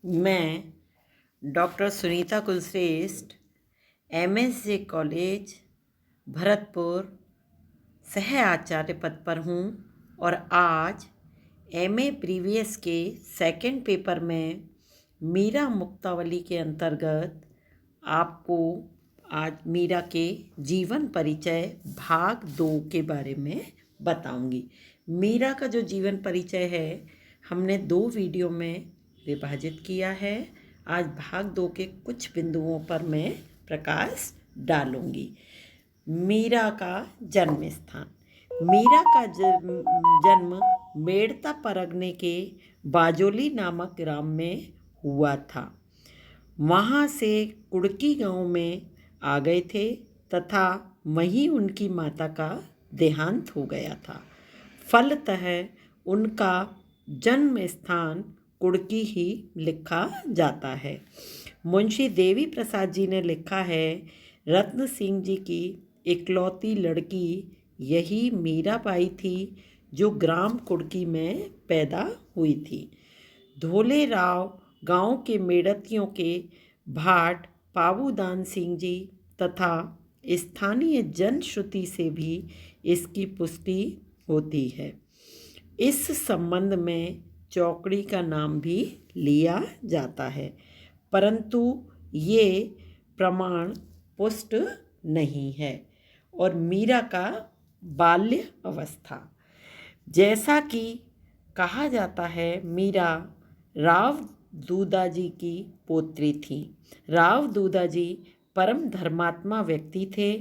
मैं doctor Sunita Kulshreshtha MSJ college Bharatpur सह आचार्य पद पर हूँ और आज MA प्रीवियस के सेकंड पेपर में मीरा मुक्तावली के अंतर्गत आपको आज मीरा के जीवन परिचय भाग 2 के बारे में बताऊंगी। मीरा का जो जीवन परिचय है हमने 2 वीडियो में विभाजित किया है। आज भाग 2 के कुछ बिंदुओं पर मैं प्रकाश डालूंगी। मीरा का जन्म स्थान। मीरा का जन्म मेड़ता परगने के बाजोली नामक ग्राम में हुआ था। वहाँ से कुड़की गांव में आ गए थे तथा वहीं उनकी माता का देहांत हो गया था। फलतः उनका जन्म स्थान कुड़की ही लिखा जाता है। मुंशी देवी प्रसाद जी ने लिखा है, रत्न सिंह जी की इकलौती लड़की यही मीराबाई थी जो ग्राम कुड़की में पैदा हुई थी। धोले राव गांव के मेड़तियों के भाट पाबूदान सिंह जी तथा स्थानीय जनश्रुति से भी इसकी पुष्टि होती है। इस संबंध में चौकड़ी का नाम भी लिया जाता है, परंतु ये प्रमाण पुष्ट नहीं है। और मीरा का बाल्य अवस्था, जैसा कि कहा जाता है, मीरा राव दूदाजी की पोत्री थी। राव दूदाजी परम धर्मात्मा व्यक्ति थे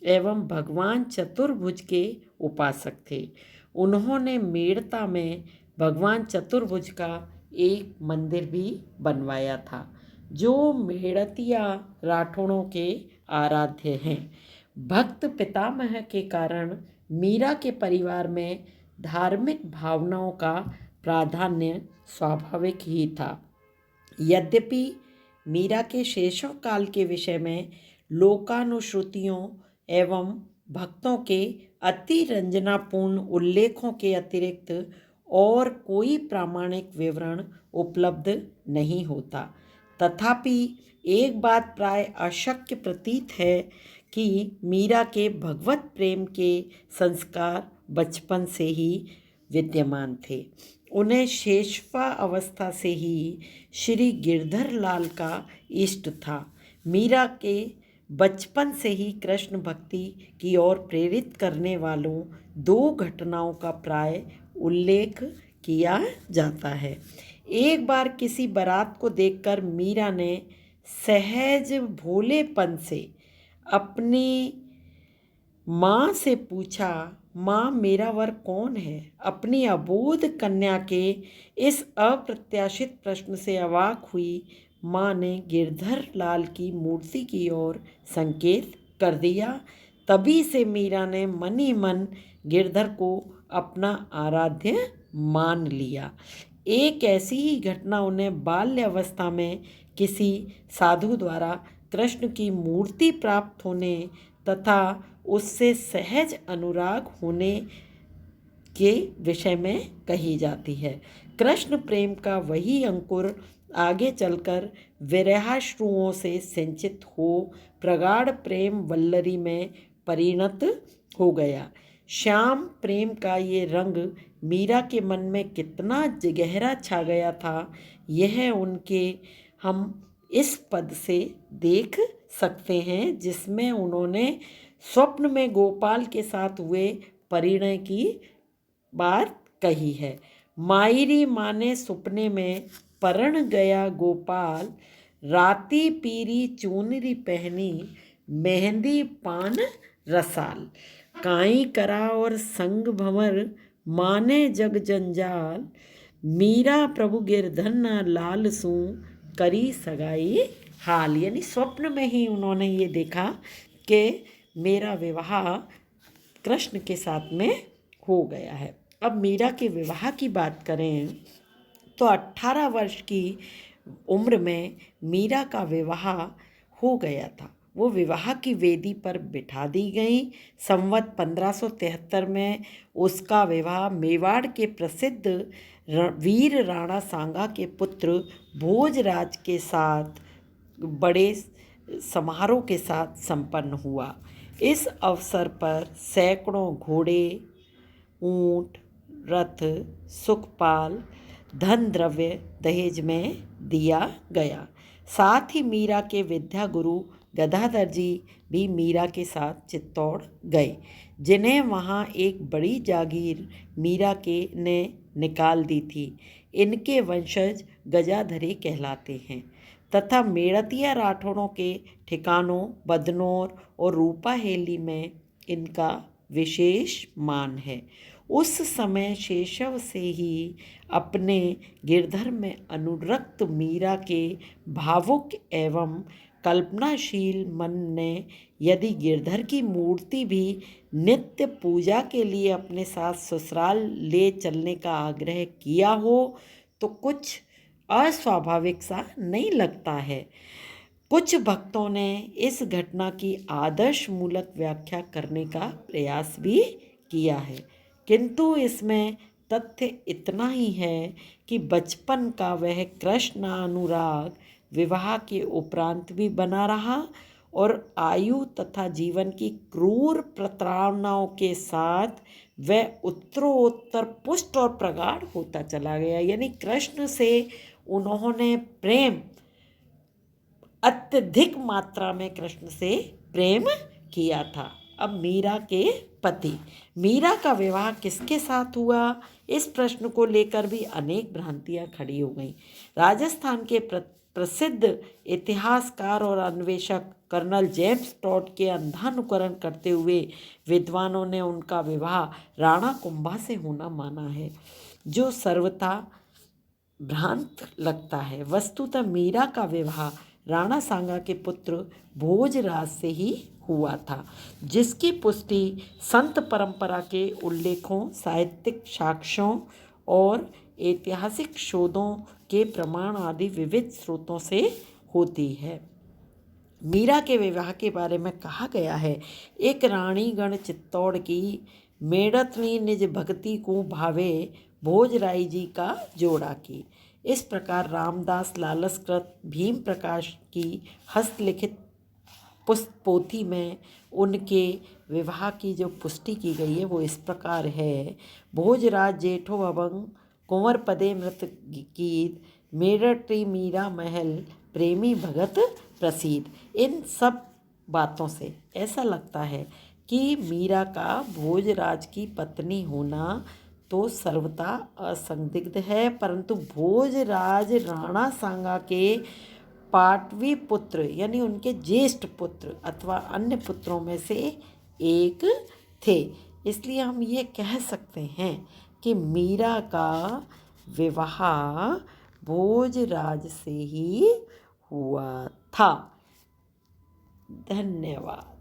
एवं भगवान चतुर्भुज के उपासक थे। उन्होंने मेड़ता में भगवान चतुर्भुज का एक मंदिर भी बनवाया था जो मेड़तिया राठौड़ों के आराध्य हैं। भक्त पितामह के कारण मीरा के परिवार में धार्मिक भावनाओं का प्राधान्य स्वाभाविक ही था। यद्यपि मीरा के शैशव काल के विषय में लोकानुश्रुतियों एवं भक्तों के अति रंजनापूर्ण उल्लेखों के अतिरिक्त और कोई प्रामाणिक विवरण उपलब्ध नहीं होता, तथापि एक बात प्राय अशक्य प्रतीत है कि मीरा के भगवत प्रेम के संस्कार बचपन से ही विद्यमान थे। उन्हें शैशवा अवस्था से ही श्री गिरधर लाल का इष्ट था। मीरा के बचपन से ही कृष्ण भक्ति की ओर प्रेरित करने वालों 2 घटनाओं का प्राय उल्लेख किया जाता है। एक बार किसी बारात को देखकर मीरा ने सहज भोलेपन से अपनी माँ से पूछा, माँ मेरा वर कौन है? अपनी अबोध कन्या के इस अप्रत्याशित प्रश्न से अवाक हुई माँ ने गिरधर लाल की मूर्ति की ओर संकेत कर दिया। तभी से मीरा ने मन ही मन गिरधर को अपना आराध्य मान लिया। एक ऐसी ही घटना उन्हें बाल्य अवस्था में किसी साधु द्वारा कृष्ण की मूर्ति प्राप्त होने तथा उससे सहज अनुराग होने के विषय में कही जाती है। कृष्ण प्रेम का वही अंकुर आगे चलकर विरहाश्रुओं से सिंचित हो प्रगाढ़ प्रेम वल्लरी में परिणत हो गया। श्याम प्रेम का ये रंग मीरा के मन में कितना गहरा छा गया था, यह उनके हम इस पद से देख सकते हैं, जिसमें उन्होंने स्वप्न में गोपाल के साथ हुए परिणय की बात कही है। मायरी माने सुपने में परण गया गोपाल, राती पीरी चूनरी पहनी मेहंदी पान रसाल, काई करा और संग भंवर माने जग जंजाल, मीरा प्रभु गिरधन लाल सू करी सगाई हाल। यानी स्वप्न में ही उन्होंने ये देखा कि मेरा विवाह कृष्ण के साथ में हो गया है। अब मीरा के विवाह की बात करें तो 18 वर्ष की उम्र में मीरा का विवाह हो गया था। वो विवाह की वेदी पर बिठा दी गई। संवत 1573 में उसका विवाह मेवाड़ के प्रसिद्ध वीर राणा सांगा के पुत्र भोजराज के साथ बड़े समारोह के साथ संपन्न हुआ। इस अवसर पर सैकड़ों घोड़े, ऊंट, रथ, सुखपाल, धन द्रव्य दहेज में दिया गया। साथ ही मीरा के विद्या गुरु गदाधर जी भी मीरा के साथ चित्तौड़ गए, जिन्हें वहाँ एक बड़ी जागीर मीरा के ने निकाल दी थी। इनके वंशज गजाधरी कहलाते हैं तथा मेड़तिया राठौड़ों के ठिकानों बदनौर और रूपाहेली में इनका विशेष मान है। उस समय शेषव से ही अपने गिरधर में अनुरक्त मीरा के भावुक एवं कल्पनाशील मन ने यदि गिरधर की मूर्ति भी नित्य पूजा के लिए अपने साथ ससुराल ले चलने का आग्रह किया हो तो कुछ अस्वाभाविक सा नहीं लगता है। कुछ भक्तों ने इस घटना की आदर्श मूलक व्याख्या करने का प्रयास भी किया है, किंतु इसमें तथ्य इतना ही है कि बचपन का वह कृष्ण अनुराग विवाह के उपरांत भी बना रहा और आयु तथा जीवन की क्रूर प्रताड़नाओं के साथ वह उत्तरोत्तर पुष्ट और प्रगाढ़ होता चला गया। यानी कृष्ण से उन्होंने प्रेम, अत्यधिक मात्रा में कृष्ण से प्रेम किया था। अब मीरा के पति, मीरा का विवाह किसके साथ हुआ, इस प्रश्न को लेकर भी अनेक भ्रांतियां खड़ी हो गईं। राजस्थान के प्रसिद्ध इतिहासकार और अन्वेषक कर्नल जेम्स टॉड के अंधानुकरण करते हुए विद्वानों ने उनका विवाह राणा कुंभा से होना माना है, जो सर्वथा भ्रांत लगता है। वस्तुतः मीरा का विवाह राणा सांगा के पुत्र भोजराज से ही हुआ था, जिसकी पुष्टि संत परंपरा के उल्लेखों, साहित्यिक साक्ष्यों और ऐतिहासिक शोधों के प्रमाण आदि विविध स्रोतों से होती है। मीरा के विवाह के बारे में कहा गया है, एक रानीगण चित्तौड़ की मेड़तनी निज भक्ति को भावे भोजराई जी का जोड़ा की। इस प्रकार रामदास लालसकृत भीम प्रकाश की हस्तलिखित पोथी में उनके विवाह की जो पुष्टि की गई है वो इस प्रकार है। भोजराज जेठो अभंग कुंवर पदे मृत गीत मेरठी मीरा महल प्रेमी भगत प्रसिद्ध। इन सब बातों से ऐसा लगता है कि मीरा का भोजराज की पत्नी होना तो सर्वथा असंदिग्ध है, परंतु भोजराज राणा सांगा के पाटवी पुत्र यानी उनके ज्येष्ठ पुत्र अथवा अन्य पुत्रों में से एक थे। इसलिए हम ये कह सकते हैं कि मीरा का विवाह भोजराज से ही हुआ था। धन्यवाद।